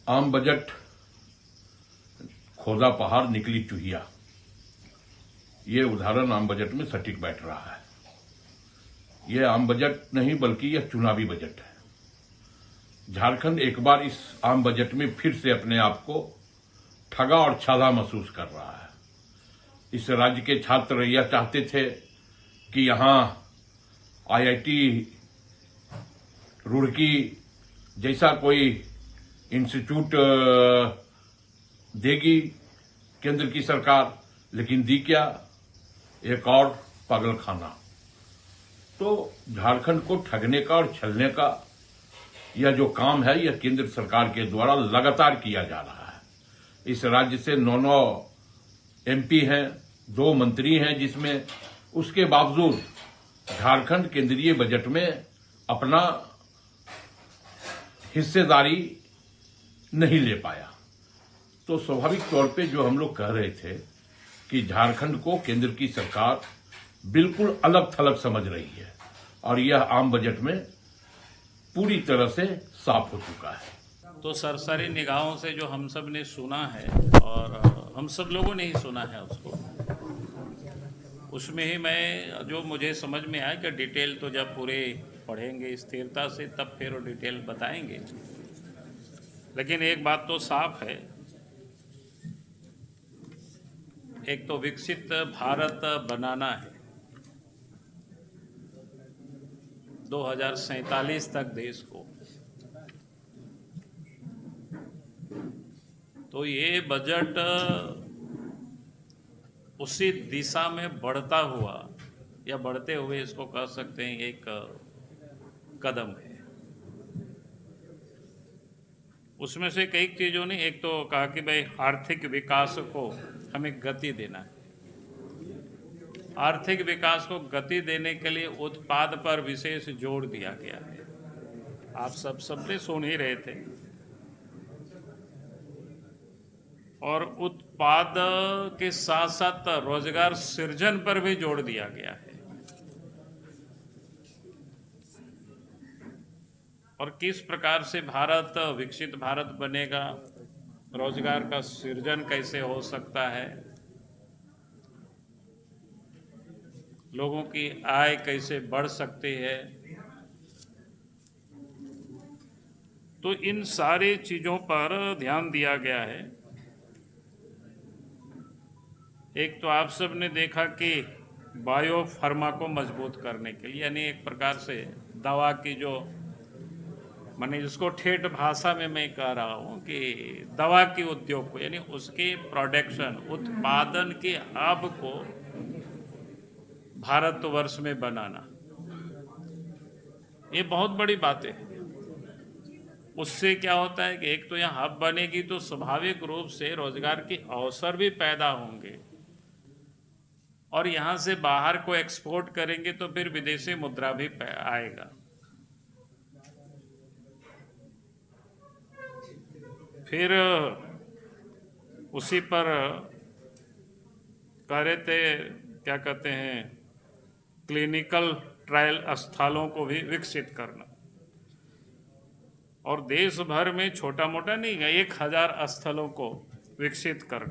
आम बजट खोदा पहाड़ निकली चूहिया, ये उदाहरण आम बजट में सटीक बैठ रहा है। यह आम बजट नहीं बल्कि यह चुनावी बजट है। झारखंड एक बार इस आम बजट में फिर से अपने आप को ठगा और छादा महसूस कर रहा है। इस राज्य के छात्र यह चाहते थे कि यहां आईआईटी रुड़की जैसा कोई इंस्टीट्यूट देगी केंद्र की सरकार, लेकिन दी क्या? एक और पागलखाना। तो झारखंड को ठगने का और छलने का यह जो काम है, यह केंद्र सरकार के द्वारा लगातार किया जा रहा है। इस राज्य से 9 एमपी हैं, 2 मंत्री हैं, जिसमें उसके बावजूद झारखंड केंद्रीय बजट में अपना हिस्सेदारी नहीं ले पाया। तो स्वाभाविक तौर पे जो हम लोग कह रहे थे कि झारखंड को केंद्र की सरकार बिल्कुल अलग थलग समझ रही है, और यह आम बजट में पूरी तरह से साफ हो चुका है। तो सरसरी निगाहों से जो हम सब ने सुना है और हम सब लोगों ने ही सुना है उसको, उसमें ही मैं जो मुझे समझ में आया कि डिटेल तो जब पूरे पढ़ेंगे स्थिरता से तब फिर वो डिटेल बताएंगे। लेकिन एक बात तो साफ है, एक तो विकसित भारत बनाना है 2047 तक देश को। तो ये बजट उसी दिशा में बढ़ता हुआ या बढ़ते हुए इसको कह सकते हैं एक कदम है। उसमें से कई चीज़ों ने एक तो कहा कि भाई आर्थिक विकास को हमें गति देना है। आर्थिक विकास को गति देने के लिए उत्पाद पर विशेष जोर दिया गया है। आप सबने सुन ही रहे थे। और उत्पाद के साथ साथ रोजगार सृजन पर भी जोर दिया गया है। और किस प्रकार से भारत विकसित भारत बनेगा, रोजगार का सृजन कैसे हो सकता है, लोगों की आय कैसे बढ़ सकती है। तो इन सारी चीज़ों पर ध्यान दिया गया है। एक तो आप सब ने देखा कि बायो फार्मा को मजबूत करने के लिए, यानी एक प्रकार से दवा की जो माने जिसको ठेठ भाषा में मैं कह रहा हूँ कि दवा के उद्योग को, यानी उसके प्रोडक्शन उत्पादन के हब को भारतवर्ष में बनाना, ये बहुत बड़ी बात है। उससे क्या होता है कि एक तो यहाँ हब बनेगी तो स्वाभाविक रूप से रोजगार के अवसर भी पैदा होंगे, और यहाँ से बाहर को एक्सपोर्ट करेंगे तो फिर विदेशी मुद्रा भी आएगा। फिर उसी पर कह रहे थे, क्या कहते हैं, क्लिनिकल ट्रायल स्थलों को भी विकसित करना, और देश भर में छोटा मोटा नहीं है 1000 स्थलों को विकसित करना।